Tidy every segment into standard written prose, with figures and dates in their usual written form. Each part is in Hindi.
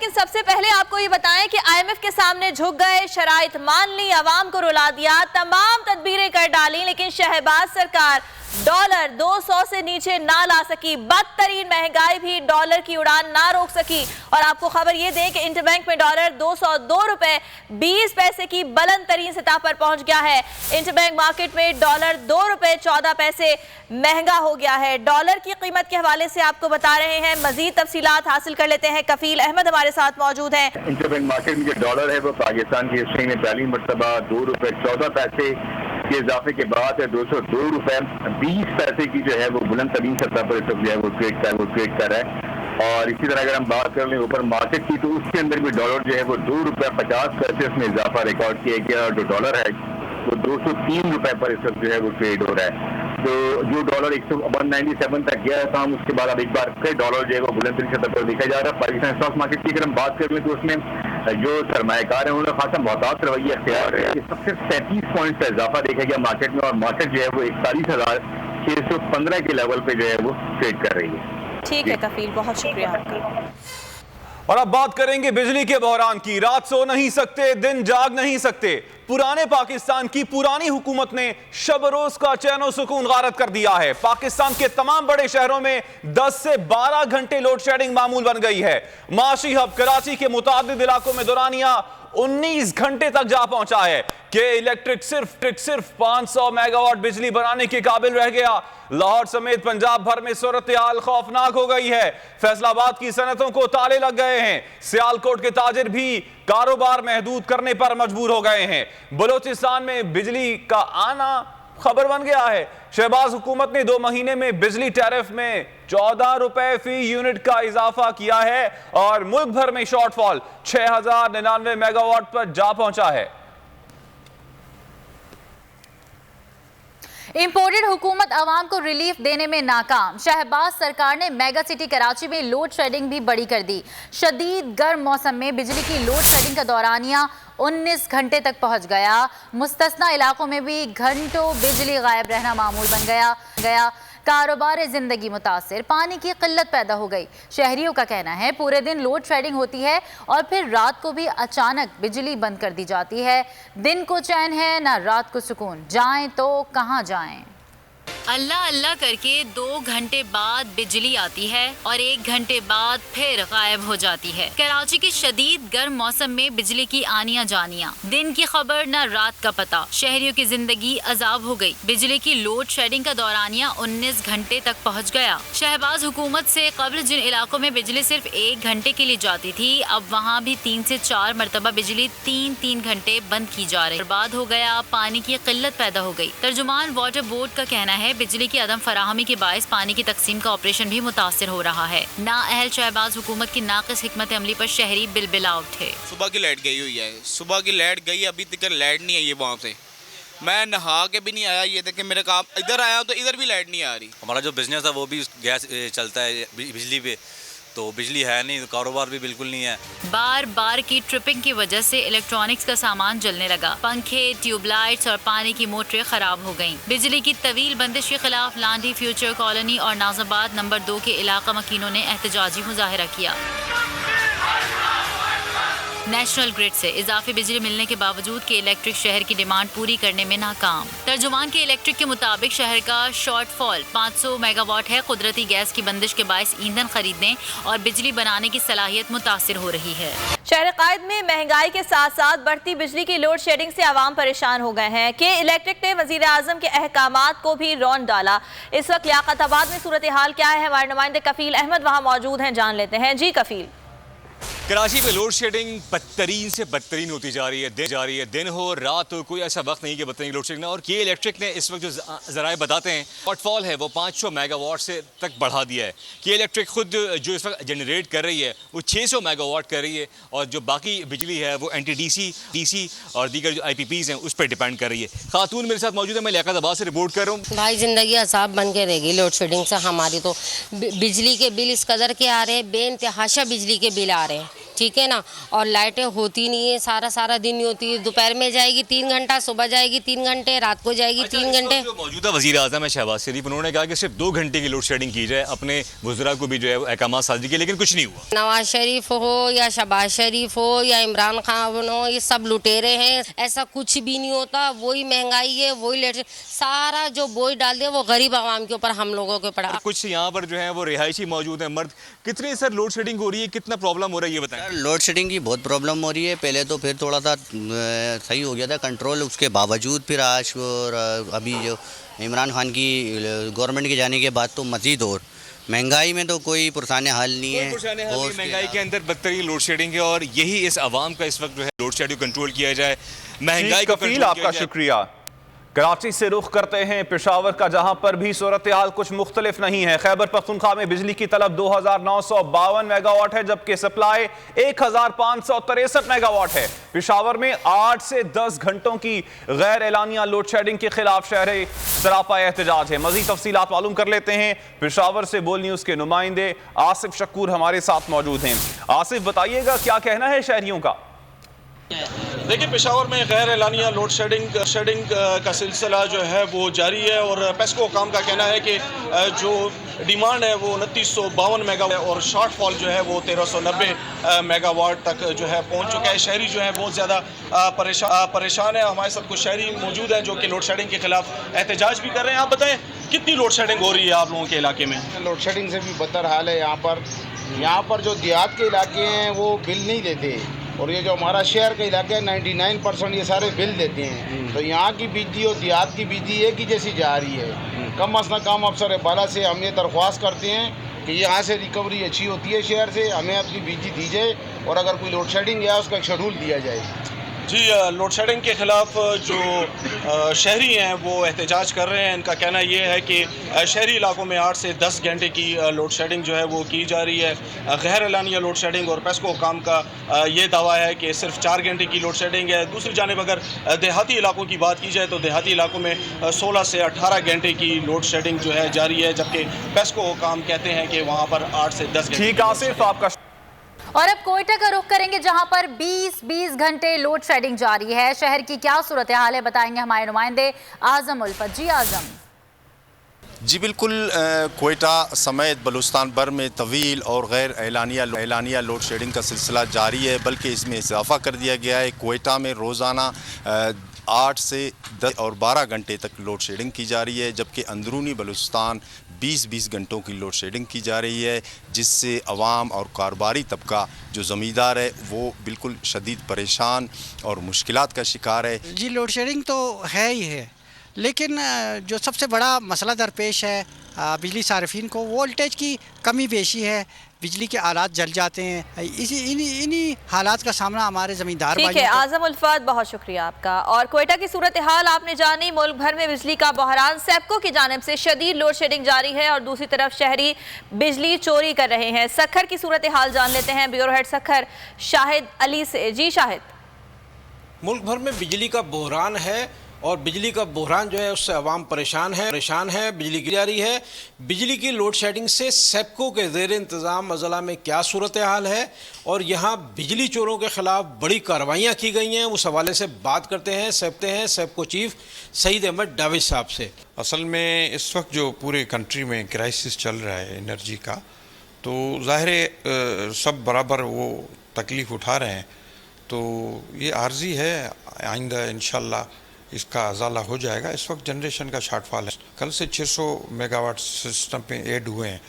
लेकिन सबसे पहले आपको ये बताएं कि IMF के सामने झुक गए, शराइत मान ली, आवाम को रुला दिया, तमाम तदबीरें कर डाली, लेकिन शहबाज सरकार डॉलर 200 से नीचे ना ला सकी। बदतरीन महंगाई भी डॉलर की उड़ान ना रोक सकी। और आपको खबर ये दें कि इंटरबैंक में डॉलर 202 रुपए 20 पैसे की बुलंद तरीन सतह पर पहुंच गया है। इंटरबैंक मार्केट में डॉलर 2 रुपए 14 पैसे महंगा हो गया है। डॉलर की कीमत के हवाले से आपको बता रहे हैं, मजीद तफसीलात हासिल कर लेते हैं। कफील अहमद हमारे साथ मौजूद हैं। इंटरबैंक मार्केट में जो डॉलर है वो पाकिस्तान की हिस्ट्री में पहली मरतबा 2 रुपए 14 पैसे के इजाफे के बाद 202 रुपए 20 पैसे की जो है वो बुलंद तरीन सतह पर इस वक्त जो है वो ट्रेड कर रहा है। और इसी तरह अगर हम बात कर लें ऊपर मार्केट की, तो उसके अंदर भी डॉलर जो है वो 2 रुपए 50 पैसे उसमें इजाफा रिकॉर्ड किया गया और जो डॉलर है वो 203 रुपए पर इस वक्त जो है वो ट्रेड हो रहा है। तो जो डॉलर 197 तक गया था, उसके बाद अब एक बार फिर डॉलर जो है वो बुलंद तरीन सतह पर देखा जा रहा है। पाकिस्तान स्टॉक मार्केट की अगर हम बात कर लें तो उसमें जो सरमायाकार है उन्होंने खासा मोहतात रवैया अख्तियार है। सबसे 37 पॉइंट का इजाफा देखा गया मार्केट में और मार्केट जो है वो 41,615 के लेवल पे जो है वो ट्रेड कर रही है। ठीक है कफील, बहुत शुक्रिया आपका। और अब बात करेंगे बिजली के बहरान की। रात सो नहीं सकते, दिन जाग नहीं सकते। पुराने पाकिस्तान की पुरानी हुकूमत ने शब रोज का चैन और सुकून गारत कर दिया है। पाकिस्तान के तमाम बड़े शहरों में 10 से 12 घंटे लोड शेडिंग मामूल बन गई है। माशी हब कराची के मुतादिद इलाकों में दौरानिया 19 घंटे तक जा पहुंचा है कि इलेक्ट्रिक सिर्फ 500 मेगावाट बिजली बनाने के काबिल रह गया। लाहौर समेत पंजाब भर में सूरत हाल खौफनाक हो गई है। फैसलाबाद की सनतों को ताले लग गए हैं। सियालकोट के ताजिर भी कारोबार महदूद करने पर मजबूर हो गए हैं। बलोचिस्तान में बिजली का आना खबर बन गया है। शहबाज हुकूमत ने 2 महीने में बिजली टैरिफ में 14 रुपए फी यूनिट का इजाफा किया है और मुल्क भर में शॉर्टफॉल 6099 मेगावाट पर जा पहुंचा है। इंपोर्टेड हुकूमत आवाम को रिलीफ देने में नाकाम। शहबाज सरकार ने मेगा सिटी कराची में लोड शेडिंग भी बड़ी कर दी। शदीद गर्म मौसम में बिजली की लोड शेडिंग का दौरानिया 19 घंटे तक पहुंच गया। मुस्तस्ना इलाकों में भी घंटों बिजली गायब रहना मामूल बन गया। कारोबार जिंदगी मुतासिर, पानी की किल्लत पैदा हो गई। शहरियों का कहना है पूरे दिन लोड शेडिंग होती है और फिर रात को भी अचानक बिजली बंद कर दी जाती है। दिन को चैन है ना रात को सुकून, जाएं तो कहां जाएं। अल्लाह अल्लाह करके 2 घंटे बाद बिजली आती है और 1 घंटे बाद फिर गायब हो जाती है। कराची के शदीद गर्म मौसम में बिजली की आनियां जानियां, दिन की खबर न रात का पता। शहरियों की जिंदगी अजाब हो गई। बिजली की लोड शेडिंग का दौरानिया 19 घंटे तक पहुंच गया। शहबाज हुकूमत से कबल जिन इलाकों में बिजली सिर्फ 1 घंटे के लिए जाती थी, अब वहाँ भी 3 से 4 मरतबा बिजली 3 घंटे बंद की जा रही। बर्बाद हो गया, पानी की किल्लत पैदा हो गई। तर्जुमान वाटर बोर्ड का कहना है बिजली की अदम फराहमी के बायस पानी की तकसीम का ऑपरेशन भी मुतासिर हो रहा है। नाअहल शहबाज हुकूमत की नाक़िस हिकमत अमली पर शहरी बिलबिला उठे। सुबह की लाइट गई हुई है, सुबह की लाइट गई, अभी तक लाइट नहीं आई है वहाँ से। मैं नहा के भी नहीं आया, ये देखे मेरे काम इधर आया तो इधर भी लाइट नहीं आ रही। हमारा जो बिजनेस है वो भी गैस चलता है बिजली पे, तो बिजली है नहीं तो कारोबार भी बिल्कुल नहीं है। बार बार की ट्रिपिंग की वजह से इलेक्ट्रॉनिक्स का सामान जलने लगा। पंखे, ट्यूबलाइट्स और पानी की मोटरें खराब हो गईं। बिजली की तवील बंदिश के खिलाफ लांडी, फ्यूचर कॉलोनी और नाजाबाद नंबर 2 के इलाका मकीनों ने एहतजाजी मुजाहिरा किया। नेशनल ग्रिड से इजाफी बिजली मिलने के बावजूद के इलेक्ट्रिक शहर की डिमांड पूरी करने में नाकाम। तर्जुमान के इलेक्ट्रिक के मुताबिक शहर का शॉर्टफॉल 500 मेगावाट है। कुदरती गैस की बंदिश के बायस ईंधन खरीदने और बिजली बनाने की सलाहियत मुतासिर हो रही है। शहर कायद में महंगाई के साथ साथ बढ़ती बिजली की लोड शेडिंग से आवाम परेशान हो गए हैं कि इलेक्ट्रिक ने वजीर आजम के अहकामात को भी रौंद डाला। इस वक्त लियाकताबाद में सूरत हाल क्या है, हमारे नुमाइंदे कफील अहमद वहाँ मौजूद हैं, जान लेते हैं। जी कफील। कराची में लोड शेडिंग बदतरीन से बदतरीन होती जा रही है। दिन हो रात हो, कोई ऐसा वक्त नहीं कि बदतरीन लोड शेडिंग ना। और के इलेक्ट्रिक ने इस वक्त जो ज़राए बताते हैं शॉर्टफॉल है वो 500 मेगावाट से तक बढ़ा दिया है। के इलेक्ट्रिक खुद जो इस वक्त जनरेट कर रही है वो 600 मेगावाट कर रही है और जो बाकी बिजली है वो NTDC और दीगर जो IPPs हैं उस पर डिपेंड कर रही है। खातून मेरे साथ मौजूद है, मैं लियाकताबाद से रिपोर्ट कर रहा हूँ। भाई ज़िंदगी असाब बन के रहेगी लोड शेडिंग से। हमारी तो बिजली के बिल इस कदर के आ रहे हैं, बेइंतहाशा बिजली के बिल आ रहे हैं। ठीक है ना। और लाइटें होती नहीं है, सारा सारा दिन नहीं होती है। दोपहर में जाएगी 3 घंटा, सुबह जाएगी 3 घंटे, रात को जाएगी 3 घंटे। जो मौजूदा वज़ीर आज़म है शहबाज शरीफ, उन्होंने कहा कि सिर्फ 2 घंटे की लोड शेडिंग की जाए, अपने वज़रा को भी जो है अहकाम साजी किए, लेकिन कुछ नहीं हुआ। नवाज शरीफ हो या शहबाज शरीफ हो या इमरान खान हो, ये सब लुटेरे हैं। ऐसा कुछ भी नहीं होता। वही महंगाई है, वही लेट, सारा जो बोझ डाल दिया वो गरीब आवाम के ऊपर, हम लोगों के ऊपर। कुछ यहाँ पर जो है वो रिहायशी मौजूद है मर्द। कितनी सर लोड शेडिंग हो रही है, कितना प्रॉब्लम हो रहा है ये बताएं। लोड शेडिंग की बहुत प्रॉब्लम हो रही है। पहले तो फिर थोड़ा सा सही हो गया था कंट्रोल, उसके बावजूद फिर आज और अभी जो इमरान खान की गवर्नमेंट के जाने के बाद तो मज़ीद और महंगाई में तो कोई पुरसाने हल नहीं है। और महंगाई के अंदर बदतरीन लोड शेडिंग है और यही इस आवाम का इस वक्त जो है लोड शेडिंग कंट्रोल किया जाए, महंगाई को कफील आपका शुक्रिया। कराची से रुख करते हैं पेशावर का, जहां पर भी सूरत हाल कुछ मुख्तलिफ नहीं है। खैबर पख्तूनख्वा में बिजली की तलब 2952 मेगावाट है, जबकि सप्लाई 1563 मेगावाट है। पेशावर में 8 से 10 घंटों की गैर एलानिया लोड शेडिंग के खिलाफ शहरी सरापा एहतजाज है। मजीद तफसीलात मालूम कर लेते हैं। पेशावर से बोल न्यूज के नुमाइंदे आसिफ शकूर हमारे साथ मौजूद हैं। आसिफ, बताइएगा क्या कहना है शहरियों का? देखिए, पेशावर में गैर एलानिया लोड शेडिंग का सिलसिला जो है वो जारी है और पेस्को काम का कहना है कि जो डिमांड है वो 2952 मेगावाट और शॉर्टफॉल जो है वो 1390 मेगावाट तक जो है पहुंच चुका है। शहरी जो है बहुत ज़्यादा परेशान है। हमारे साथ कुछ शहरी मौजूद हैं जो कि लोड शेडिंग के खिलाफ एहतजाज भी कर रहे हैं। आप बताएं, कितनी लोड शेडिंग हो रही है आप लोगों के इलाके में? लोड शेडिंग से भी बदतर हाल है यहाँ पर जो देहात के इलाके हैं वो बिल नहीं देते, और ये जो हमारा शहर का इलाका है 99% ये सारे बिल देते हैं। तो यहाँ की बिजली और देहात की बिजली एक ही जैसी जा रही है। कम अज़ कम अफसर बाला से हम ये दरख्वास्त करते हैं कि यहाँ से रिकवरी अच्छी होती है शहर से, हमें अपनी बिजली दी जाए और अगर कोई लोड शेडिंग है उसका एक शेड्यूल दिया जाए। जी, लोड शेडिंग के ख़िलाफ़ जो शहरी हैं वो एहतजाज कर रहे हैं। इनका कहना ये है कि शहरी इलाकों में 8 से 10 घंटे की लोड शेडिंग जो है वो की जा रही है, गैर एलानिया लोड शेडिंग। और पेस्को काम का ये दावा है कि सिर्फ 4 घंटे की लोड शेडिंग है। दूसरी जानिब अगर देहाती इलाकों की बात की जाए तो देहाती इलाकों में 16 से 18 घंटे की लोड शेडिंग जो है जारी है, जबकि पेस्को काम कहते हैं कि वहाँ पर 8 से 10 घंटे। ठीक आसिफ, आपका। और अब कोयटा का रुख करेंगे, जहां पर 20 घंटे लोड शेडिंग जारी है। शहर की क्या सूरत हाल है बताएंगे हमारे नुमाइंदे आजम उल्फत। जी आजम। जी बिल्कुल, कोयटा समेत बलूचिस्तान भर में तवील और गैर एलानिया लोड शेडिंग का सिलसिला जारी है, बल्कि इसमें इजाफा कर दिया गया है। कोयटा में रोज़ाना 8 से 10 और 12 घंटे तक लोड शेडिंग की जा रही है, जबकि अंदरूनी बलूचिस्तान 20 घंटों की लोड शेडिंग की जा रही है, जिससे अवाम और कारोबारी तबका जो ज़मींदार है वो बिल्कुल शदीद परेशान और मुश्किलात का शिकार है। जी, लोड शेडिंग तो है ही है, लेकिन जो सबसे बड़ा मसला दरपेश है बिजली सार्फिन को, वोल्टेज की कमी पेशी है। बिजली के आलात जल जाते हैं। इन्हीं हालात का सामना हमारे ज़मींदार भाइयों को। ठीक है आजम उल्फत, बहुत शुक्रिया आपका। और कोयटा की सूरत हाल आपने जानी। मुल्क भर में बिजली का बहरान, सेप्को की जानिब से शदीद लोड शेडिंग जारी है और दूसरी तरफ शहरी बिजली चोरी कर रहे हैं। सखर की सूरत हाल जान लेते हैं ब्यूरो हेड सखर शाहिद अली से। जी शाहिद। मुल्क भर में बिजली का बहरान है और बिजली का बहरान जो है उससे अवाम परेशान है। बिजली की जारी है। बिजली की लोड शेडिंग से सेप्को के ज़ेर इंतज़ाम अज़ला में क्या सूरत हाल है और यहाँ बिजली चोरों के ख़िलाफ़ बड़ी कार्रवाइयाँ की गई हैं, उस हवाले से बात करते हैं सेप्को चीफ सईद अहमद डाविज साहब से। असल में इस वक्त जो पूरे कंट्री में क्राइसिस चल रहा है एनर्जी का, तो ज़ाहिर है सब बराबर वो तकलीफ़ उठा रहे हैं। तो ये आर्जी है, आइंदा इंशाल्लाह इसका अजाला हो जाएगा। इस वक्त जनरेशन का शॉर्टफॉल है। कल से 600 मेगावाट सिस्टम पे ऐड हुए हैं,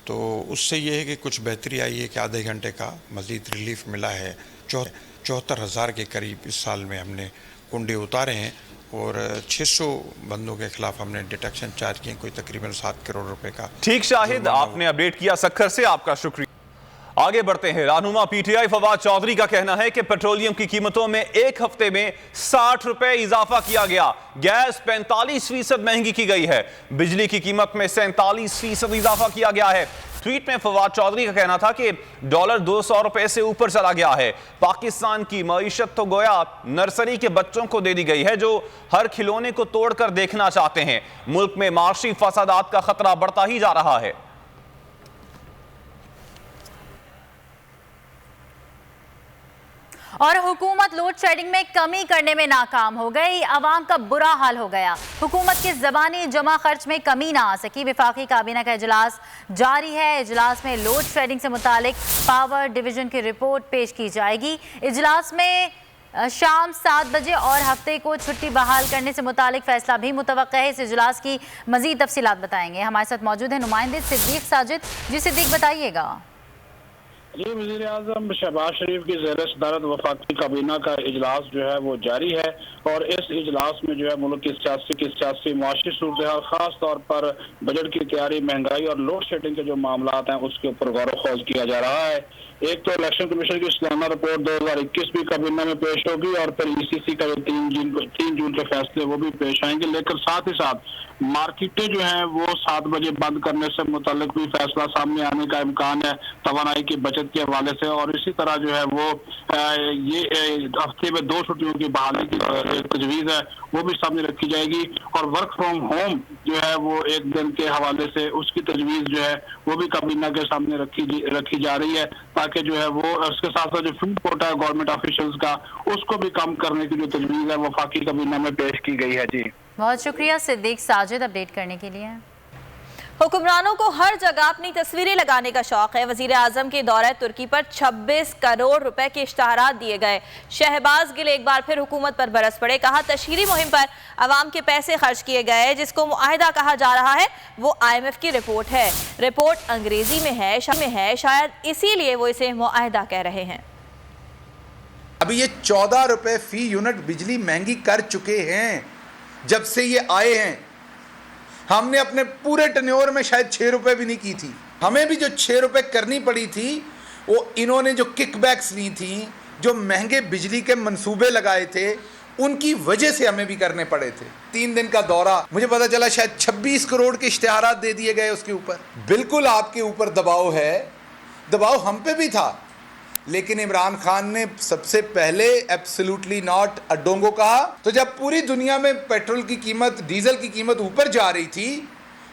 तो उससे ये है कि कुछ बेहतरी आई है कि आधे घंटे का मज़ीद रिलीफ मिला है। 74,000 के करीब इस साल में हमने कुंडे उतारे हैं और 600 बंदों के खिलाफ हमने डिटेक्शन चार्ज किए, कोई तकरीबन 7 करोड़ रुपए का। ठीक शाहिद, आपने अपडेट किया सखर से, आपका शुक्रिया। आगे बढ़ते हैं। रहनुमा पीटीआई फवाद चौधरी का कहना है कि पेट्रोलियम की कीमतों में एक हफ्ते में 60 रुपए इजाफा किया गया। गैस 45% महंगी की गई है। बिजली की कीमत में 47% इजाफा किया गया है। ट्वीट में फवाद चौधरी का कहना था कि डॉलर 200 रुपए से ऊपर चला गया है। पाकिस्तान की मईशत तो गोया नर्सरी के बच्चों को दे दी गई है, जो हर खिलौने को तोड़कर देखना चाहते हैं। मुल्क में माशी फसादात का खतरा बढ़ता ही जा रहा है। और हुकूमत लोड शेडिंग में कमी करने में नाकाम हो गई, आवाम का बुरा हाल हो गया। हुकूमत के ज़बानी जमा खर्च में कमी ना आ सकी। वफाकी काबीना का इजलास जारी है। इजलास में लोड शेडिंग से मुतालिक पावर डिवीजन की रिपोर्ट पेश की जाएगी। इजलास में शाम 7 बजे और हफ्ते को छुट्टी बहाल करने से मुतालिक फैसला भी मुतवक्का है। इस इजलास की मजीद तफसीलात बताएंगे। हमारे साथ मौजूद है नुमाइंदे सिद्दीक साजिद। जी सिद्दीक, बताइएगा। जी, वज़ीर आज़म शहबाज शरीफ की ज़ेर सदारत वफाकी काबीना का इजलास जो है वो जारी है और इस इजलास में जो है मुल्क की सियासी मुआशी सूरत हाल, खास तौर पर बजट की तैयारी, महंगाई और लोड शेडिंग के जो मामलात हैं उसके ऊपर गौर व ख़ौज़ किया जा रहा है। एक तो इलेक्शन कमीशन की सालाना रिपोर्ट 2021 भी काबीना में पेश होगी और फिर ECC का जो 3 जून के फैसले वो भी पेश आएंगे, लेकिन साथ ही साथ मार्केटें जो हैं वो 7 बजे बंद करने से मुताल्लिक भी फैसला सामने आने का इम्कान है तवानाई की बचत के हवाले से। और इसी तरह जो है वो ये हफ्ते में 2 छुट्टियों की बहाली की तजवीज़ है वो भी सामने रखी जाएगी और वर्क फ्रॉम होम जो है वो 1 दिन के हवाले से उसकी तजवीज़ जो है वो भी काबीना के सामने रखी जा रही है, ताकि जो है वो उसके साथ साथ जो फूड कोटा है गवर्नमेंट ऑफिशियल्स का उसको भी कम करने की जो तजवीज़ है वफाकी काबीना में पेश की गई है। जी, बहुत शुक्रिया सिद्दीक साजिद अपडेट करने के लिए। हुक्मरानों को हर जगह अपनी तस्वीरें लगाने का शौक है। वजीर आजम के दौरे तुर्की पर 26 करोड़ रुपए के इश्तहारात दिए गए। शहबाज गिल एक बार फिर हुकूमत पर बरस पड़े। कहा तशहीरी मुहिम पर अवाम के पैसे खर्च किए गए। जिसको मुआहिदा कहा जा रहा है वो IMF की रिपोर्ट है। रिपोर्ट अंग्रेजी में है, शायद इसीलिए वो इसे मुआहिदा कह रहे हैं। अभी ये 14 रुपए फी यूनिट बिजली महंगी कर चुके हैं जब से ये आए हैं। हमने अपने पूरे टेन्योर में शायद 6 रुपए भी नहीं की थी। हमें भी जो 6 रुपए करनी पड़ी थी वो इन्होंने जो किकबैक्स ली थी, जो महंगे बिजली के मंसूबे लगाए थे, उनकी वजह से हमें भी करने पड़े थे। 3 दिन का दौरा, मुझे पता चला शायद 26 करोड़ के इश्तिहारात दे दिए गए उसके ऊपर। बिल्कुल आपके ऊपर दबाव है, दबाव हम पे भी था, लेकिन इमरान खान ने सबसे पहले एब्सोल्युटली नॉट अडोंगो कहा। तो जब पूरी दुनिया में पेट्रोल की कीमत, डीजल की कीमत ऊपर जा रही थी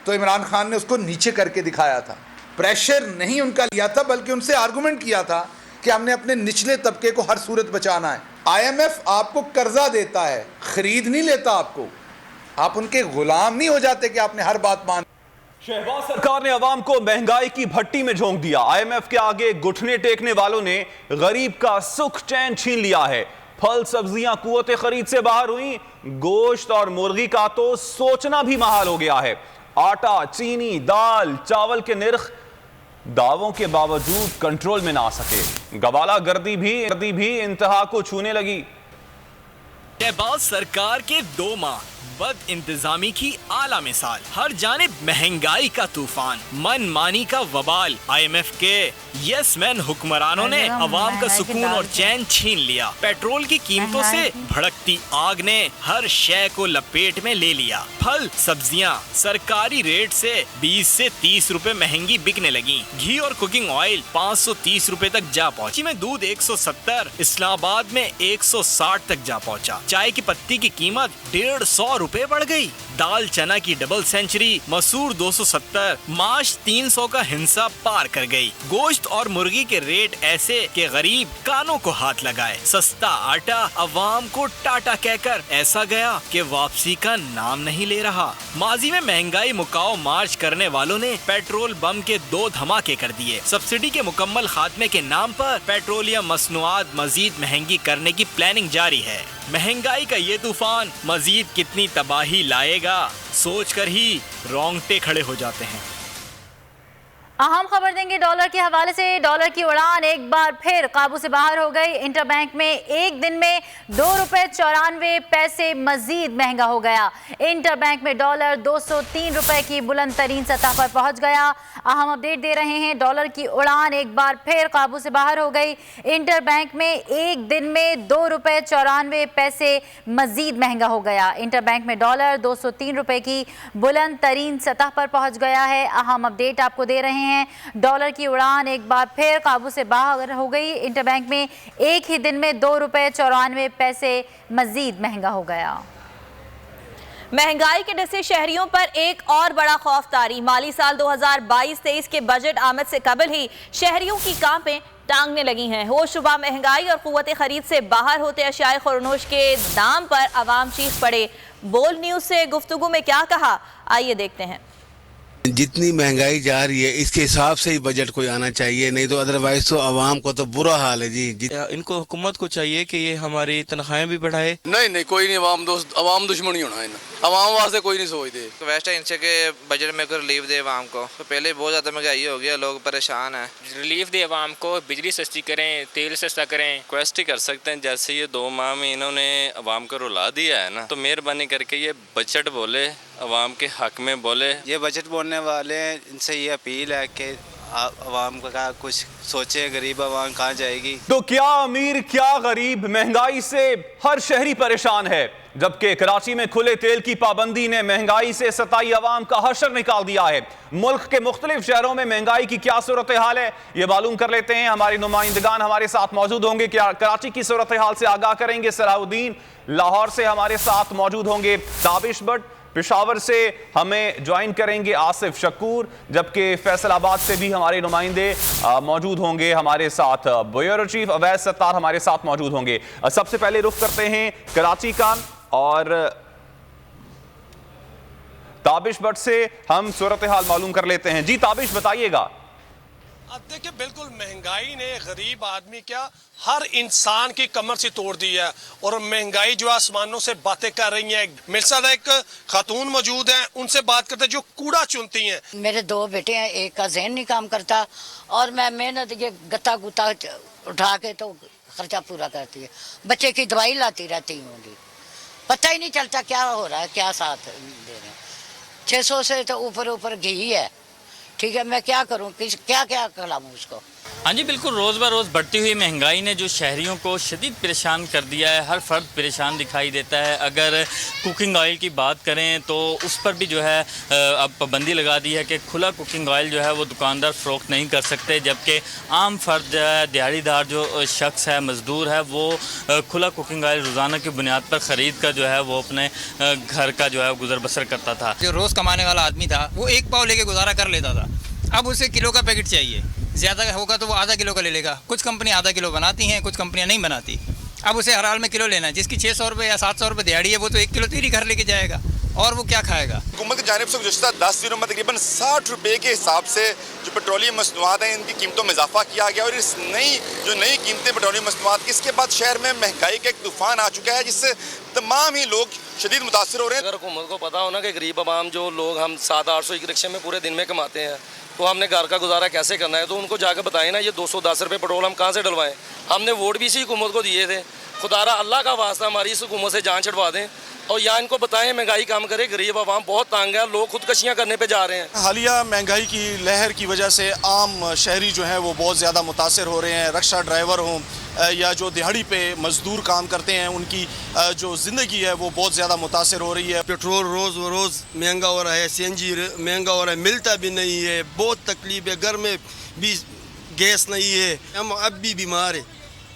तो इमरान खान ने उसको नीचे करके दिखाया था। प्रेशर नहीं उनका लिया था, बल्कि उनसे आर्गुमेंट किया था कि हमने अपने निचले तबके को हर सूरत बचाना है। IMF आपको कर्जा देता है, खरीद नहीं लेता आपको। आप उनके गुलाम नहीं हो जाते कि आपने हर बात मान। शहबाज सरकार ने अवाम को महंगाई की भट्टी में झोंक दिया। IMF के आगे घुटने टेकने वालों ने गरीब का सुख चैन छीन लिया है। फल सब्जियां कुव्वत खरीद से बाहर हुई, गोश्त और मुर्गी का तो सोचना भी महाल हो गया है। आटा, चीनी, दाल, चावल के निर्ख दावों के बावजूद कंट्रोल में ना आ सके। गवाला गर्दी भी इंतहा को छूने लगी। शहबाज सरकार के 2 माह बद इंतजामी की आला मिसाल, हर जानिब महंगाई का तूफान, मनमानी का वबाल। IMF के यस मैन हुक्मरानों ने अवाम का सुकून और चैन छीन लिया। पेट्रोल की कीमतों से भड़कती आग ने हर शय को लपेट में ले लिया। फल सब्जियां सरकारी रेट से 20 से 30 रुपए महंगी बिकने लगी। घी और कुकिंग ऑयल 530 रुपए तक जा पहुंची। में दूध 170, इस्लामाबाद में 160 तक जा पहुंचा। चाय की पत्ती की कीमत 150 रुपए बढ़ गई। दाल चना की डबल सेंचुरी, मसूर 270, माश 300 का हिंसा पार कर गई। गोश्त और मुर्गी के रेट ऐसे कि गरीब कानों को हाथ लगाए। सस्ता आटा अवाम को टाटा कहकर ऐसा गया कि वापसी का नाम नहीं ले रहा। माजी में महंगाई मुकाओ मार्च करने वालों ने पेट्रोल बम के 2 धमाके कर दिए। सब्सिडी के मुकम्मल खात्मे के नाम पर पेट्रोलियम मसनूआत मजीद महंगी करने की प्लानिंग जारी है। महंगाई का ये तूफान मजीद कितनी तबाही लाएगा, सोचकर ही रोंगटे खड़े हो जाते हैं। अहम खबर देंगे डॉलर के हवाले से। डॉलर की उड़ान एक बार फिर काबू से बाहर हो गई। इंटरबैंक में एक दिन में 2 रुपए 94 पैसे मजीद महंगा हो गया। इंटरबैंक में डॉलर 203 रुपए की बुलंद तरीन सतह पर पहुंच गया। अहम अपडेट दे रहे हैं, डॉलर की उड़ान एक बार फिर काबू से बाहर हो गई। इंटरबैंक में एक दिन में 2 रुपए 94 पैसे मजीद महंगा हो गया। इंटरबैंक में डॉलर 203 रुपए की बुलंद तरीन सतह पर पहुंच गया है। अहम अपडेट आपको दे रहे हैं, डॉलर की उड़ान एक बार फिर काबू से बाहर हो गई। इंटरबैंक में एक ही दिन में 2 रुपए 94 पैसे मजीद महंगा हो गया। महंगाई के डर से शहरियों पर एक और बड़ा खौफ तारी। माली साल 2022-23 के बजट आमद से कबल ही शहरियों की कांपें टांगने लगी हैं। होशरुबा महंगाई और कुव्वत खरीद से बाहर होते अशियाए खुरनोश के दाम पर अवाम चीख पड़े। बोल न्यूज से गुफ्तगू में क्या कहा, आइए देखते हैं। जितनी महंगाई जा रही है इसके हिसाब से ही बजट कोई आना चाहिए, नहीं तो अदरवाइज तो आवाम को तो बुरा हाल है जी। इनको हुकूमत को चाहिए कि ये हमारी तनख्वाहें भी बढ़ाए। नहीं कोई नहीं, अवाम दुश्मन ही होना है ना, अवाम वास्ते कोई नहीं सोचते। वेस्ट इनसे के बजट में कोई रिलीफ दे अवाम को, तो पहले बहुत ज़्यादा महंगाई हो गया, लोग परेशान हैं। रिलीफ दे अवाम को, बिजली सस्ती करें, तेल सस्ता करें। रिक्वेस्ट ही कर सकते हैं, जैसे ये 2 माह में इन्होंने अवाम को रुला दिया है ना, तो मेहरबानी करके ये बजट बोले, अवाम के हक में बोले। ये बजट बोलने वाले इनसे ये अपील है कि अवाम का कुछ सोचे, गरीब अवाम कहाँ जाएगी। तो क्या अमीर क्या गरीब, महंगाई से हर शहरी परेशान है, जबकि कराची में खुले तेल की पाबंदी ने महंगाई से सताई अवाम का हशर निकाल दिया है। मुल्क के मुख्तलिफ शहरों में महंगाई की क्या सूरत हाल है, ये मालूम कर लेते हैं। हमारे नुमाइंदगान हमारे साथ मौजूद होंगे, क्या कराची की सूरत हाल से आगाह करेंगे। सलाहुद्दीन लाहौर से हमारे साथ मौजूद होंगे, ताबिश भट्ट पेशावर से हमें ज्वाइन करेंगे, आसिफ शकूर, जबकि फैसलाबाद से भी हमारे नुमाइंदे मौजूद होंगे हमारे साथ। ब्यूरो चीफ अवैस सत्तार हमारे साथ मौजूद होंगे। सबसे पहले रुख करते हैं कराची का और ताबिश भट्ट से हम सूरत हाल मालूम कर लेते हैं। जी ताबिश बताइएगा। अब देखिए, बिल्कुल महंगाई ने गरीब आदमी क्या हर इंसान की कमर से तोड़ दी है और महंगाई जो आसमानों से बातें कर रही है। मेरे साथ एक खातून मौजूद है, उनसे बात करते हैं जो कूड़ा चुनती हैं। मेरे 2 बेटे हैं, एक का जहन नहीं काम करता और मैं मेहनत ये गत्ता गुत्ता उठा के तो खर्चा पूरा करती है। बच्चे की दवाई लाती रहती हूँ, पता ही नहीं चलता क्या हो रहा है, क्या साथ दे रहे हैं। 600 से तो ऊपर घी है, ठीक है, मैं क्या करूं, क्या खिलाऊं उसको। हाँ जी बिल्कुल, रोज़ ब रोज़ बढ़ती हुई महंगाई ने जो शहरियों को शदीद परेशान कर दिया है, हर फर्द परेशान दिखाई देता है। अगर कुकिंग ऑयल की बात करें तो उस पर भी जो है अब पाबंदी लगा दी है कि खुला कुकिंग ऑयल जो है वो दुकानदार फ़रोख्त नहीं कर सकते, जबकि आम फर्द जो है, दिहाड़ीदार जो शख्स है, मज़दूर है, वो खुला कुकिंग ऑयल रोज़ाना की बुनियाद पर ख़रीद कर जो है वो अपने घर का जो है गुजर बसर करता था। जो रोज़ कमाने वाला आदमी था वो 1 पाव लेके गुजारा कर लेता था, अब उसे किलो का पैकेट चाहिए, ज़्यादा होगा तो वो आधा किलो का ले लेगा। कुछ कंपनियां आधा किलो बनाती हैं, कुछ कंपनियां नहीं बनाती। अब उसे हर हाल में किलो लेना है। जिसकी 600 रुपये या 700 रुपये दिहाड़ी है वो तो 1 किलो तेल ही घर लेके जाएगा, और वो क्या खाएगा। हुकूमत की जानिब से गुज़श्ता 10 दिनों में तकरीबन 60 रुपये के हिसाब से जो पेट्रोलियम मसनूआत हैं इनकी कीमतों में इजाफा किया गया, और इस नई कीमतें पेट्रोलियम मसनूआत की, इसके बाद शहर में महंगाई का एक तूफान आ चुका है जिससे तमाम ही लोग शदीद मुतासर हो रहे हैं। अगर हुकूमत को पता हो ना कि गरीब आवाम जो लोग हम 700-800 एक रिक्शे में पूरे दिन में कमाते हैं, तो हमने घर का गुजारा कैसे करना है, तो उनको जाकर बताएं ना, ये 210 रुपये पेट्रोल हम कहाँ से डलवाएं। हमने वोट भी इसी हुकूमत को दिए थे, खुदारा अल्लाह का वास्ता हमारी इस हुकूमत से जान छुड़वा दें और यहाँ इनको बताएं महंगाई कम करे। गरीब आवाम बहुत तंग है, लोग खुदकशियाँ करने पे जा रहे हैं। हालिया महंगाई की लहर की वजह से आम शहरी जो हैं वो बहुत ज़्यादा मुतासर हो रहे हैं। रिक्शा ड्राइवर हों या जो दिहाड़ी पे मजदूर काम करते हैं, उनकी जो ज़िंदगी है वो बहुत ज़्यादा मुतासर हो रही है। पेट्रोल रोज़ महंगा हो रहा है, CNG महंगा हो रहा है, मिलता भी नहीं है, बहुत तकलीफ है। घर में भी गैस नहीं है, हम अब भी बीमार है,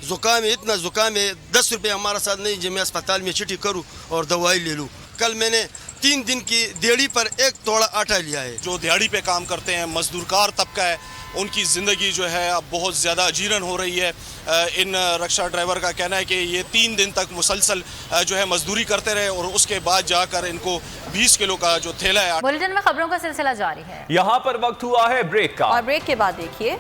ज़ुकाम है, इतना ज़ुकाम है, 10 रुपये हमारा साथ नहीं जो मैं अस्पताल में चिट्ठी करूं और दवाई ले लूं। कल मैंने 3 दिन की दिहाड़ी पर 1 तोड़ा आटा लिया है। जो दिहाड़ी पे काम करते हैं, मजदूरकार तबका है, उनकी ज़िंदगी जो है अब बहुत ज़्यादा अजीरन हो रही है। इन रिक्शा ड्राइवर का कहना है कि ये 3 दिन तक मुसलसल जो है मजदूरी करते रहे और उसके बाद जाकर इनको 20 किलो का जो थैला है। बुलेटिन में खबरों का सिलसिला जारी है। यहाँ पर वक्त हुआ है ब्रेक का, और ब्रेक के बाद देखिए,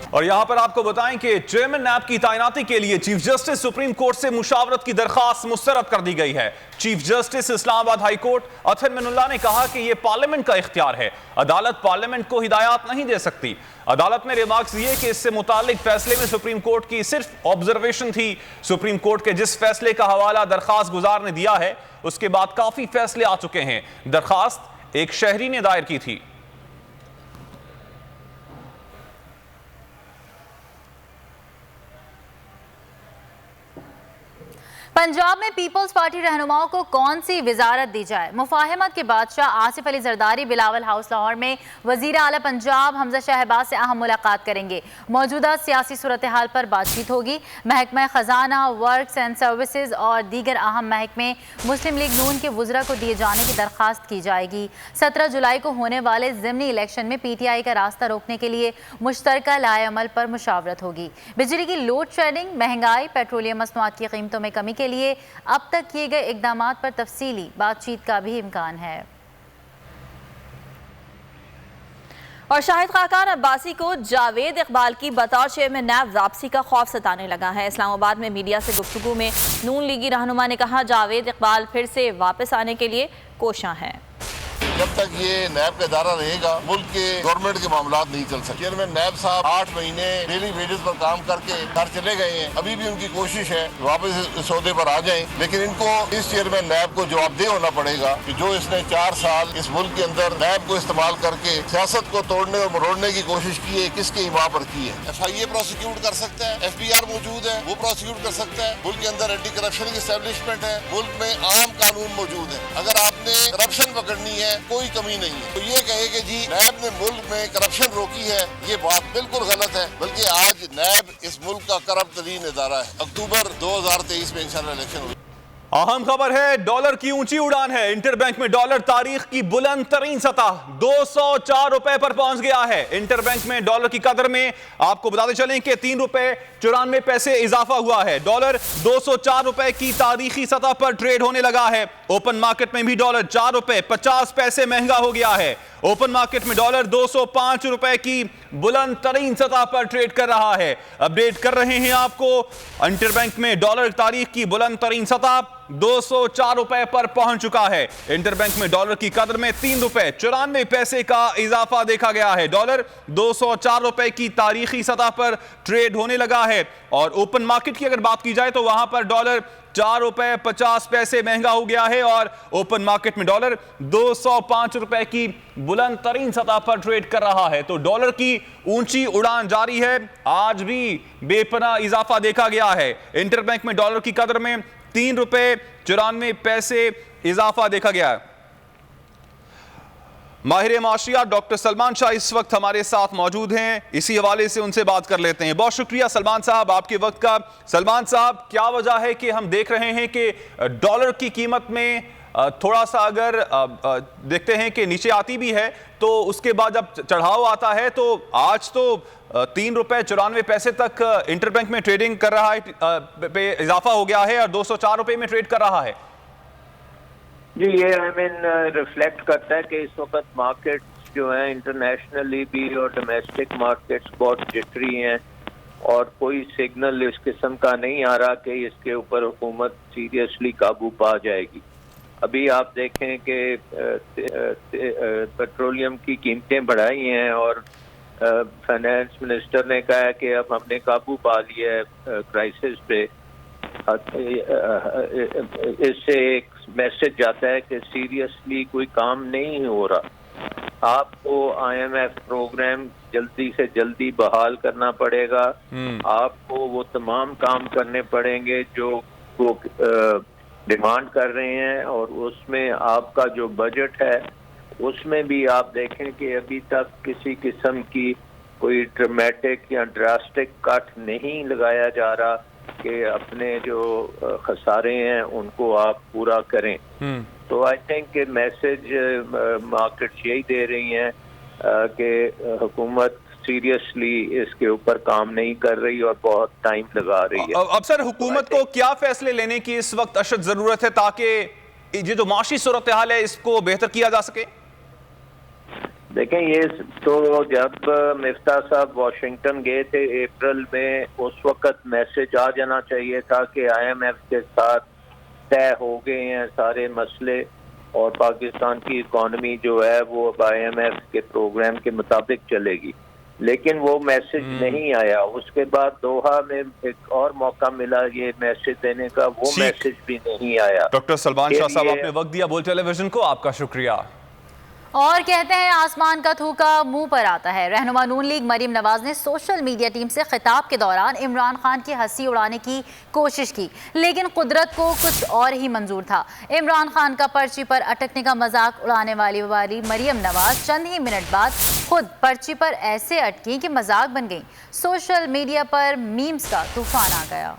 और यहां पर आपको बताएं कि चेयरमैन नैब की तैनाती के लिए चीफ जस्टिस सुप्रीम कोर्ट से मुशावरत की दरखास्त मुस्तरद कर दी गई है। Chief justice Islamabad high court Athar Minallah ने कहा कि यह पार्लियामेंट का इख्तियार है, अदालत पार्लियामेंट को हिदायत नहीं दे सकती। अदालत ने रिमार्क्स दिए कि इससे मुतालिक फैसले में सुप्रीम कोर्ट की सिर्फ ऑब्जर्वेशन थी। सुप्रीम कोर्ट के जिस फैसले का हवाला दरखास्त गुजार ने दिया है उसके बाद काफी फैसले आ चुके हैं। दरखास्त एक शहरी ने दायर की थी। पंजाब में पीपल्स पार्टी रहनुमाओं को कौन सी वजारत दी जाए? मुफाहमत के बादशाह आसिफ अली जरदारी बिलावल हाउस लाहौर में वजीर आला पंजाब हमजा शहबाज से अहम मुलाकात करेंगे। मौजूदा सियासी सूरत हाल पर बातचीत होगी। महकमा खजाना, वर्क्स एंड सर्विसेज और दीगर अहम महकमे मुस्लिम लीग नून के वज़रा को दिए जाने की दरख्वास्त की जाएगी। 17 जुलाई को होने वाले ज़िमनी इलेक्शन में PTI का रास्ता रोकने के लिए मुश्तरका लाए अमल पर मुशावरत होगी। बिजली की लोड शेडिंग, महंगाई, पेट्रोलियम मसनूआत की कीमतों में कमी के लिए अब तक किए गए इक़दामात पर तफसीली बातचीत का भी इम्कान है। और शाहिद खाकान अब्बासी को जावेद इकबाल की बतौर चेयरमैन नैब वापसी का खौफ सताने लगा है। इस्लामाबाद में मीडिया से गुफ्तगू में नून लीगी रहनुमा ने कहा, जावेद इकबाल फिर से वापस आने के लिए कोशां हैं। जब तक ये नैब का इदारा रहेगा, मुल्क के गवर्नमेंट के मामला नहीं चल सकते। चेयरमैन नैब साहब 8 महीने डेली वेजेस पर काम करके घर चले गए हैं। अभी भी उनकी कोशिश है वापस इस सौदे पर आ जाएं, लेकिन इनको इस चेयरमैन नैब को जवाबदेह होना पड़ेगा कि जो इसने 4 साल इस मुल्क के अंदर नैब को इस्तेमाल करके सियासत को तोड़ने और मरोड़ने की कोशिश की है, किसके इमाम पर की है। FIA प्रोसिक्यूट कर सकता है, FBR मौजूद है, वो प्रोसिक्यूट कर सकता है। मुल्क के अंदर एंटी करप्शन की एस्टेब्लिशमेंट है, मुल्क में आम कानून मौजूद है। अगर आपने करप्शन पकड़नी है, कोई कमी नहीं है। तो ये कहे कि जी नैब ने मुल्क में करप्शन रोकी है, ये बात बिल्कुल गलत है। बल्कि आज नैब इस मुल्क का करप्ट तरीन इदारा है। अक्टूबर 2023 में इंशाल्लाह इलेक्शन होगी। अहम खबर है, डॉलर की ऊंची उड़ान है। इंटरबैंक में डॉलर तारीख की बुलंद तरीन सतह 204 रुपए पर पहुंच गया है। इंटरबैंक में डॉलर की कदर में आपको बताते चलें कि 3 रुपए 94 पैसे इजाफा हुआ है। डॉलर 204 रुपए की तारीखी सतह पर ट्रेड होने लगा है। ओपन मार्केट में भी डॉलर 4 रुपए 50 पैसे महंगा हो गया है। ओपन मार्केट में डॉलर 205 रुपए की बुलंद तरीन सतह पर ट्रेड कर रहा है। अपडेट कर रहे हैं आपको, इंटरबैंक में डॉलर तारीख की बुलंद तरीन सतह 204 रुपए पर पहुंच चुका है। इंटरबैंक में डॉलर की कदर में 3 रुपए 94 पैसे का इजाफा देखा गया है। डॉलर 204 रुपए की तारीखी सतह पर ट्रेड होने लगा है। और ओपन मार्केट की अगर बात की जाए तो वहां पर डॉलर 4 रुपए 50 पैसे महंगा हो गया है और ओपन मार्केट में डॉलर 205 रुपए की बुलंद तरीन सतह पर ट्रेड कर रहा है। तो डॉलर की ऊंची उड़ान जारी है। आज भी बेपनाह इजाफा देखा गया है। इंटरबैंक में डॉलर की कदर में 3 रुपए 94 पैसे इजाफा देखा गया है। माहिर माशियात डॉक्टर सलमान शाह इस वक्त हमारे साथ मौजूद हैं। इसी हवाले से उनसे बात कर लेते हैं। बहुत शुक्रिया सलमान साहब आपके वक्त का। सलमान साहब, क्या वजह है कि हम देख रहे हैं कि डॉलर की कीमत में थोड़ा सा अगर देखते हैं कि नीचे आती भी है तो उसके बाद जब चढ़ाव आता है तो आज तो 3 रुपए 94 पैसे तक इंटरबैंक में ट्रेडिंग कर रहा है, पे इजाफा हो गया है और 204 रुपए में ट्रेड कर रहा है। जी, ये रिफ्लेक्ट करता है कि इस वक्त मार्केट्स जो हैं इंटरनेशनली भी और डोमेस्टिक मार्केट्स बहुत जिटरी हैं और कोई सिग्नल इस किस्म का नहीं आ रहा कि इसके ऊपर हुकूमत सीरियसली काबू पा जाएगी। अभी आप देखें कि पेट्रोलियम की कीमतें बढ़ाई हैं और फाइनेंस मिनिस्टर ने कहा है कि अब हमने काबू पा लिया है क्राइसिस पे। इससे एक मैसेज जाता है कि सीरियसली कोई काम नहीं हो रहा। आपको IMF प्रोग्राम जल्दी से जल्दी बहाल करना पड़ेगा। आपको वो तमाम काम करने पड़ेंगे जो वो डिमांड कर रहे हैं और उसमें आपका जो बजट है उसमें भी आप देखें कि अभी तक किसी किस्म की कोई ड्रामेटिक या ड्रास्टिक कट नहीं लगाया जा रहा कि अपने जो खसारे हैं उनको आप पूरा करें। तो आई थिंक कि मैसेज मार्केट यही दे रही हैं कि हुकूमत सीरियसली इसके ऊपर काम नहीं कर रही और बहुत टाइम लगा रही है। अब सर, हुकूमत को क्या फैसले लेने की इस वक्त अशद जरूरत है ताकि ये जो माशी सूरत हाल है इसको बेहतर किया जा सके? देखें, ये तो जब मिफ्ता साहब वाशिंगटन गए थे अप्रैल में, उस वक्त मैसेज आ जाना चाहिए था कि IMF के साथ तय हो गए हैं सारे मसले और पाकिस्तान की इकॉनमी जो है वो अब IMF के प्रोग्राम के मुताबिक चलेगी, लेकिन वो मैसेज नहीं आया। उसके बाद दोहा में एक और मौका मिला ये मैसेज देने का, वो मैसेज भी नहीं आया। डॉक्टर सलमान शाह साहब, आपने वक्त दिया बोल टेलीविजन को, आपका शुक्रिया। और कहते हैं आसमान का थूका मुंह पर आता है। रहनुमा नून लीग मरीम नवाज ने सोशल मीडिया टीम से खिताब के दौरान इमरान खान की हंसी उड़ाने की कोशिश की, लेकिन कुदरत को कुछ और ही मंजूर था। इमरान खान का पर्ची पर अटकने का मजाक उड़ाने वाली मरीम नवाज चंद ही मिनट बाद खुद पर्ची पर ऐसे अटकी कि मजाक बन गई। सोशल मीडिया पर मीम्स का तूफान आ गया।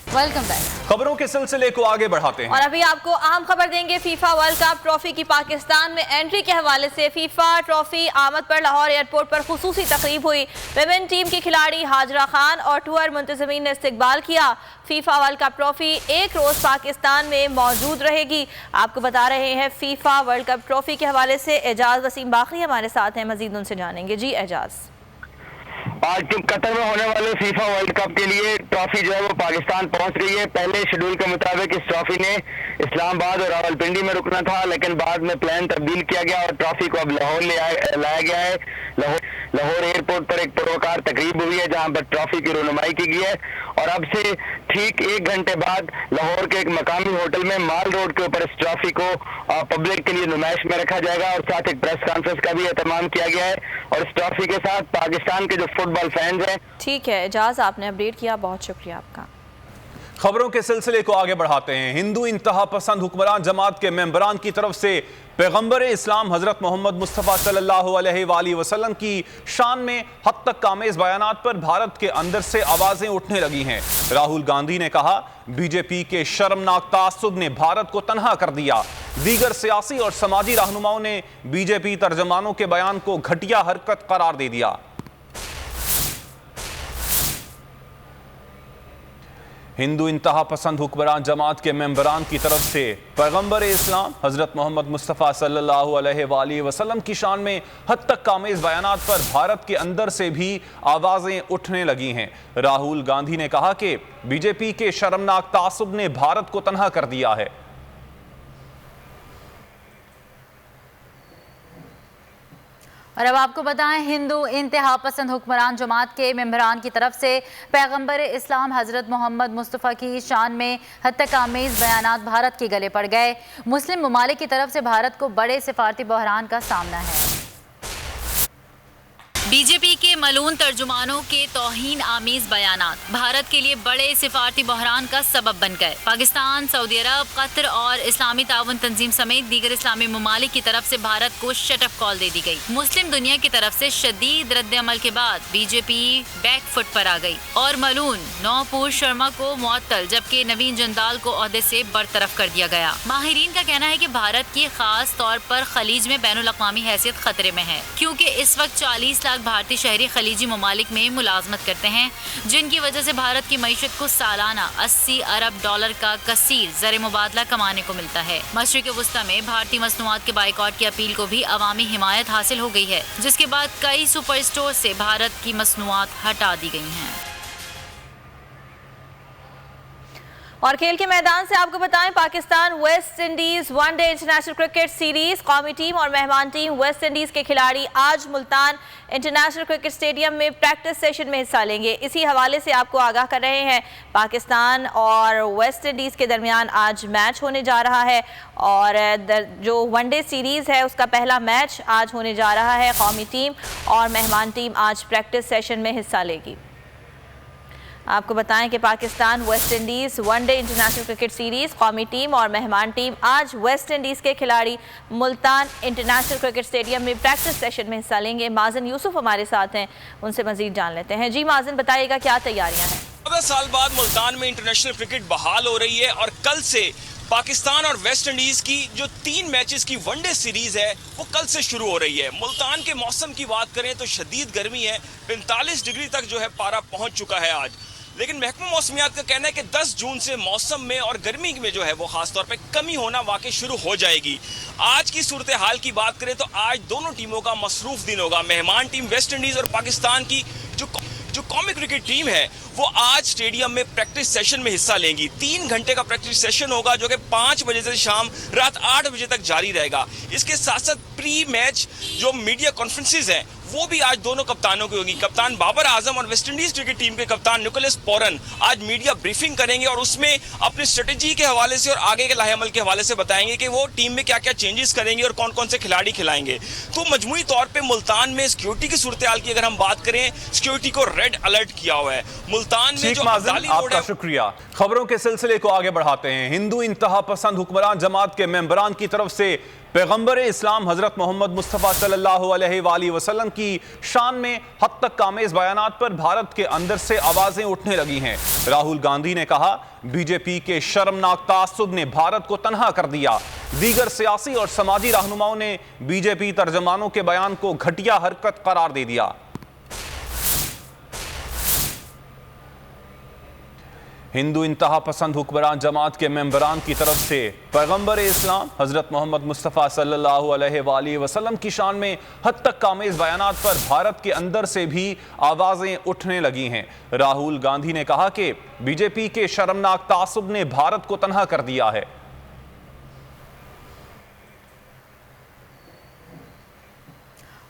Welcome back. खबरों के सिलसिले को आगे बढ़ाते हैं और अभी आपको अहम खबर देंगे। फीफा वर्ल्ड कप ट्रॉफी की पाकिस्तान में एंट्री के हवाले से फीफा ट्रॉफी आमद पर लाहौर एयरपोर्ट पर खुसूसी तकरीब हुई। विमेन टीम की खिलाड़ी हाजरा खान और टूर मुंतजमीन ने इस्तकबाल किया। फीफा वर्ल्ड कप ट्रॉफी एक रोज पाकिस्तान में मौजूद रहेगी। आपको बता रहे हैं फीफा वर्ल्ड कप ट्रॉफी के हवाले से एजाज वसीम बाखरी हमारे साथ हैं, मजीद उनसे जानेंगे। जी एजाज। आज कतर में होने वाले फीफा वर्ल्ड कप के लिए ट्रॉफी जो है वो पाकिस्तान पहुंच गई है। पहले शेड्यूल के मुताबिक इस ट्रॉफी ने इस्लामाबाद और रावलपिंडी में रुकना था, लेकिन बाद में प्लान तब्दील किया गया और ट्रॉफी को अब लाहौर लाया गया है। लाहौर एयरपोर्ट पर एक पुरवकार तकरीब हुई है जहां पर ट्रॉफी की रुनुमाई की गई है और अब से ठीक 1 घंटे बाद लाहौर के एक मकामी होटल में माल रोड के ऊपर इस ट्रॉफी को पब्लिक के लिए नुमाइश में रखा जाएगा और साथ एक प्रेस कॉन्फ्रेंस का भी एहतमाम किया गया है। और इस ट्रॉफी के साथ पाकिस्तान के जो फुटबॉल फैंस हैं। ठीक है एजाज, आपने अपडेट किया, बहुत शुक्रिया आपका। खबरों के सिलसिले को आगे बढ़ाते हैं। हिंदू इंतहा पसंद हुक्मरान जमात के मेंबरान की तरफ से पैगंबर इस्लाम हजरत मोहम्मद मुस्तफ़ा सल्लल्लाहु अलैहि वसल्लम की शान में हद तक कामेज बयानात पर भारत के अंदर से आवाजें उठने लगी हैं। राहुल गांधी ने कहा, बीजेपी के शर्मनाक तासुब ने भारत को तन्हा कर दिया। दीगर सियासी और समाजी रहनुमाओं ने बीजेपी तर्जमानों के बयान को घटिया हरकत करार दे दिया। हिंदू इंतहा पसंद हुक्मरान जमात के मेंबरान की तरफ से पैगंबर इस्लाम हजरत मोहम्मद मुस्तफ़ा सल्लल्लाहु अलैहि वसल्लम की शान में हद तक कामेज बयानात पर भारत के अंदर से भी आवाज़ें उठने लगी हैं। राहुल गांधी ने कहा कि बीजेपी के शर्मनाक तासुब ने भारत को तन्हा कर दिया है। और अब आपको बताएं, हिंदू इंतहा पसंद हुक्मरान जमात के मेंबरान की तरफ से पैगंबर इस्लाम हजरत मोहम्मद मुस्तफ़ा की शान में हद तक आमेज़ बयानात भारत के गले पड़ गए। मुस्लिम ममालिक की तरफ से भारत को बड़े सिफारती बहरान का सामना है। बीजेपी के मलून तर्जुमानों के तौहीन आमीज बयानात भारत के लिए बड़े सिफारती बहरान का सबब बन गए। पाकिस्तान, सऊदी अरब, कतर और इस्लामी ताउन तंजीम समेत दीगर इस्लामी ममालिक की तरफ से भारत को शटअप कॉल दे दी गई। मुस्लिम दुनिया की तरफ से शदीद रद्द अमल के बाद बीजेपी बैकफुट पर आ गई और मलून नौपुर शर्मा को मुअत्तल जबकि नवीन जंदाल को ओहदे से बरतरफ कर दिया गया। माहिरीन का कहना है कि भारत की खास तौर पर खलीज में बैनुल अक़वामी हैसियत खतरे में है, क्योंकि इस वक्त 40 लाख भारतीय शहरी खलीजी ममालिक में मुलाजमत करते हैं, जिनकी वजह से भारत की मईशत को सालाना 80 अरब डॉलर का कसीर ज़र मुबादला कमाने को मिलता है। मशरिक़ वस्ता में भारतीय मसनूआत के बाइकआउट की अपील को भी अवामी हिमायत हासिल हो गई है, जिसके बाद कई सुपर स्टोर से भारत की मसनूआत हटा दी गई हैं। और खेल के मैदान से आपको बताएं, Pakistan West Indies one day international cricket series कौमी टीम और मेहमान टीम वेस्ट इंडीज के खिलाड़ी आज मुल्तान इंटरनेशनल क्रिकेट स्टेडियम में प्रैक्टिस सेशन में हिस्सा लेंगे। इसी हवाले से आपको आगाह कर रहे हैं, पाकिस्तान और वेस्ट इंडीज के दरमियान आज मैच होने जा रहा है और जो वनडे सीरीज है उसका पहला मैच आज होने जा रहा है। कौमी टीम और मेहमान टीम आज प्रैक्टिस सेशन में हिस्सा लेगी। आपको बताएं कि Pakistan West Indies one day international cricket series कौमी टीम और मेहमान टीम आज वेस्ट इंडीज के खिलाड़ी मुल्तान इंटरनेशनल क्रिकेट स्टेडियम में प्रैक्टिस सेशन में हिस्सा लेंगे। माजन यूसुफ हमारे साथ हैं, उनसे मजीद जान लेते हैं। जी माजन, बताइएगा क्या तैयारियां हैं? 14 साल बाद मुल्तान में इंटरनेशनल क्रिकेट बहाल हो रही है और कल से पाकिस्तान और वेस्ट इंडीज की जो 3 मैचेस की वनडे सीरीज है वो कल से शुरू हो रही है। मुल्तान के मौसम की बात करें तो शदीद गर्मी है, 45 डिग्री तक जो है पारा पहुंच चुका है आज, लेकिन महकमा मौसमियात का कहना है कि 10 जून से मौसम में और गर्मी में जो है वो खासतौर पे कमी होना वाकई शुरू हो जाएगी। आज की सूरत हाल की बात करें तो आज दोनों टीमों का मसरूफ दिन होगा। मेहमान टीम वेस्ट इंडीज और पाकिस्तान की जो कौमी क्रिकेट टीम है वो आज स्टेडियम में प्रैक्टिस सेशन में हिस्सा लेंगी। 3 घंटे का प्रैक्टिस सेशन होगा जो कि 5 बजे से शाम रात 8 बजे तक जारी रहेगा। इसके साथ साथ प्री मैच जो मीडिया कॉन्फ्रेंसेज हैं वो भी आज दोनों कप्तानों की होगी। कप्तान बाबर आजम और वेस्ट इंडीज क्रिकेट टीम के कप्तान निकोलस पोरन आज मीडिया ब्रीफिंग करेंगे और उसमें अपनी स्ट्रेटेजी के हवाले से और आगे के लाहेअमल के हवाले से बताएंगे कि वो टीम में क्या क्या चेंजेस करेंगे और कौन कौन से खिलाड़ी खिलाएंगे। तो मजमूई तौर पे मुल्तान में सिक्योरिटी की सूरत हाल की अगर हम बात करें, सिक्योरिटी को रेड अलर्ट किया हुआ है। मुल्तान में जो आपका शुक्रिया। खबरों के सिलसिले को आगे बढ़ाते हैं। हिंदू इंतहा पसंद हुक्मरान जमात के मेंबरान की तरफ से पैगंबर इस्लाम हजरत मोहम्मद मुस्तफ़ा सल्लल्लाहु अलैहि वसल्लम की शान में हद तक कामेज़ बयानात पर भारत के अंदर से आवाजें उठने लगी हैं। राहुल गांधी ने कहा, बीजेपी के शर्मनाक तासुब ने भारत को तन्हा कर दिया। दीगर सियासी और समाजी रहनुमाओं ने बीजेपी तर्जमानों के बयान को घटिया हरकत करार दे दिया। हिंदू इंतहा पसंद हुक्मरान जमात के मेंबरान की तरफ से पैगंबर इस्लाम हजरत मोहम्मद मुस्तफ़ा सल्लल्लाहु अलैहि वसल्लम की शान में हद तक कामेज़ बयानात पर भारत के अंदर से भी आवाज़ें उठने लगी हैं। राहुल गांधी ने कहा कि बीजेपी के शर्मनाक तासुब ने भारत को तन्हा कर दिया है।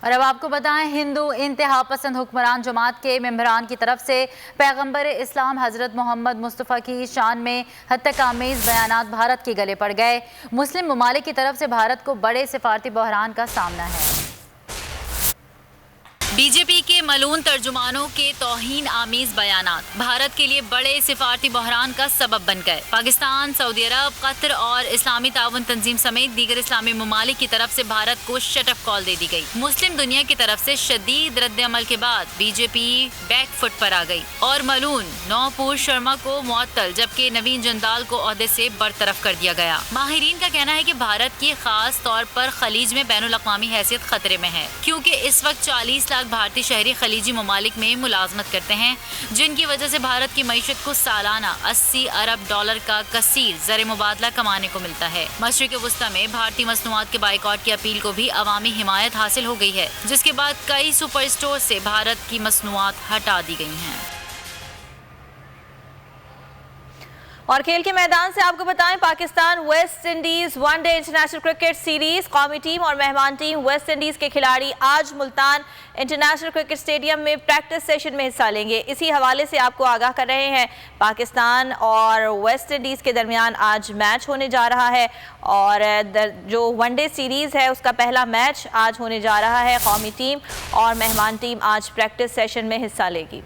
और अब आपको बताएं, हिंदू इंतहा पसंद हुक्मरान जमात के मेंबरान की तरफ से पैगंबर इस्लाम हज़रत मोहम्मद मुस्तफ़ा की शान में हद तक आमेज़ बयानात भारत के गले पड़ गए। मुस्लिम ममालिक की तरफ से भारत को बड़े सिफारती बहरान का सामना है। बीजेपी के मलून तर्जुमानों के तौहीन आमीज़ बयानात भारत के लिए बड़े सिफारती बहरान का सबब बन गए। पाकिस्तान, सऊदी अरब, कतर और इस्लामी ताउन तंजीम समेत दीगर इस्लामी ममालिक की तरफ से भारत को शटअप कॉल दे दी गई। मुस्लिम दुनिया की तरफ से शदीद रद्द-ए-अमल के बाद बीजेपी बैकफुट पर आ गई और मलून नौपुर शर्मा को मुअत्तल जबकि नवीन जंदाल को ओहदे से बरतरफ कर दिया गया। माहिरीन का कहना है कि भारत की खास तौर पर खलीज में बैनुल अक़वामी हैसियत खतरे में है, क्योंकि इस वक्त 40 लाख भारतीय शहरी खलीजी ममालिक में मुलाजमत करते हैं, जिनकी वजह से भारत की मईशत को सालाना 80 अरब डॉलर का कसीर ज़र मुबादला कमाने को मिलता है। मशरिक़ वस्ता में भारतीय मसनूआत के बाइकॉट की अपील को भी अवामी हिमायत हासिल हो गई है, जिसके बाद कई सुपर स्टोर से भारत की मसनूआत हटा दी गई हैं। और खेल के मैदान से आपको बताएं, Pakistan West Indies one day international cricket series कौमी टीम और मेहमान टीम वेस्ट इंडीज के खिलाड़ी आज मुल्तान इंटरनेशनल क्रिकेट स्टेडियम में प्रैक्टिस सेशन में हिस्सा लेंगे। इसी हवाले से आपको आगाह कर रहे हैं, पाकिस्तान और वेस्ट इंडीज के दरमियान आज मैच होने जा रहा है और जो वनडे सीरीज है उसका पहला मैच आज होने जा रहा है। कौमी टीम और मेहमान टीम आज प्रैक्टिस सेशन में हिस्सा लेगी।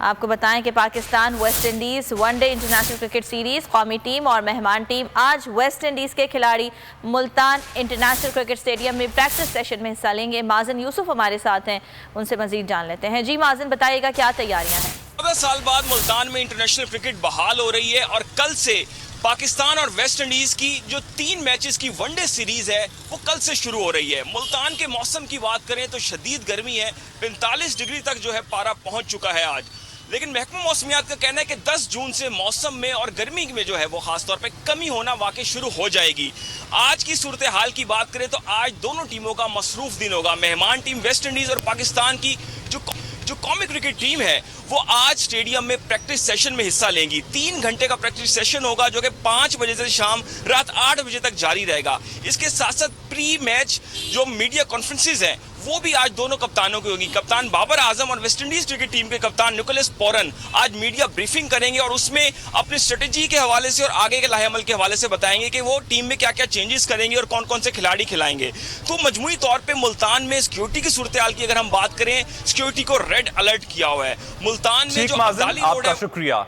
आपको बताएं कि Pakistan West Indies one day international cricket series कौमी टीम और मेहमान टीम आज वेस्ट इंडीज के खिलाड़ी मुल्तान इंटरनेशनल क्रिकेट स्टेडियम में प्रैक्टिस सेशन में हिस्सा लेंगे। माजिन यूसुफ हमारे साथ हैं, उनसे मजीद जान लेते हैं। जी माजिन, बताइएगा क्या तैयारियां हैं? 14 साल बाद मुल्तान में इंटरनेशनल क्रिकेट बहाल हो रही है और कल से पाकिस्तान और वेस्ट इंडीज की जो 3 मैचेस की वनडे सीरीज है वो कल से शुरू हो रही है। मुल्तान के मौसम की बात करें तो शदीद गर्मी है, 45 डिग्री तक जो है पारा पहुंच चुका है आज, लेकिन महकमा मौसमियात का कहना है कि 10 जून से मौसम में और गर्मी में जो है वो खासतौर पे कमी होना वाकई शुरू हो जाएगी। आज की सूरत हाल की बात करें तो आज दोनों टीमों का मसरूफ दिन होगा। मेहमान टीम वेस्ट इंडीज और पाकिस्तान की जो कौमी क्रिकेट टीम है वो आज स्टेडियम में प्रैक्टिस सेशन में हिस्सा लेंगी। 3 घंटे का प्रैक्टिस सेशन होगा जो कि 5 बजे से शाम रात 8 बजे तक जारी रहेगा। इसके साथ साथ प्री मैच जो मीडिया कॉन्फ्रेंसेज हैं वो भी आज दोनों कप्तानों की होगी। कप्तान बाबर आजम और वेस्ट इंडीज क्रिकेट टीम के कप्तान निकोलस पोरन आज मीडिया ब्रीफिंग करेंगे और उसमें अपनी स्ट्रेटेजी के हवाले से और आगे के लाहेअमल के हवाले से बताएंगे कि वो टीम में क्या क्या चेंजेस करेंगे और कौन कौन से खिलाड़ी खिलाएंगे। तो मजमूई तौर पर मुल्तान में सिक्योरिटी की सूरत हाल की अगर हम बात करें, सिक्योरिटी को रेड अलर्ट किया हुआ है। मुल्तान में जो आपका शुक्रिया।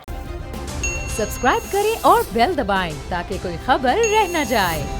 सब्सक्राइब करें और बेल दबाएं ताकि कोई खबर रह न जाए।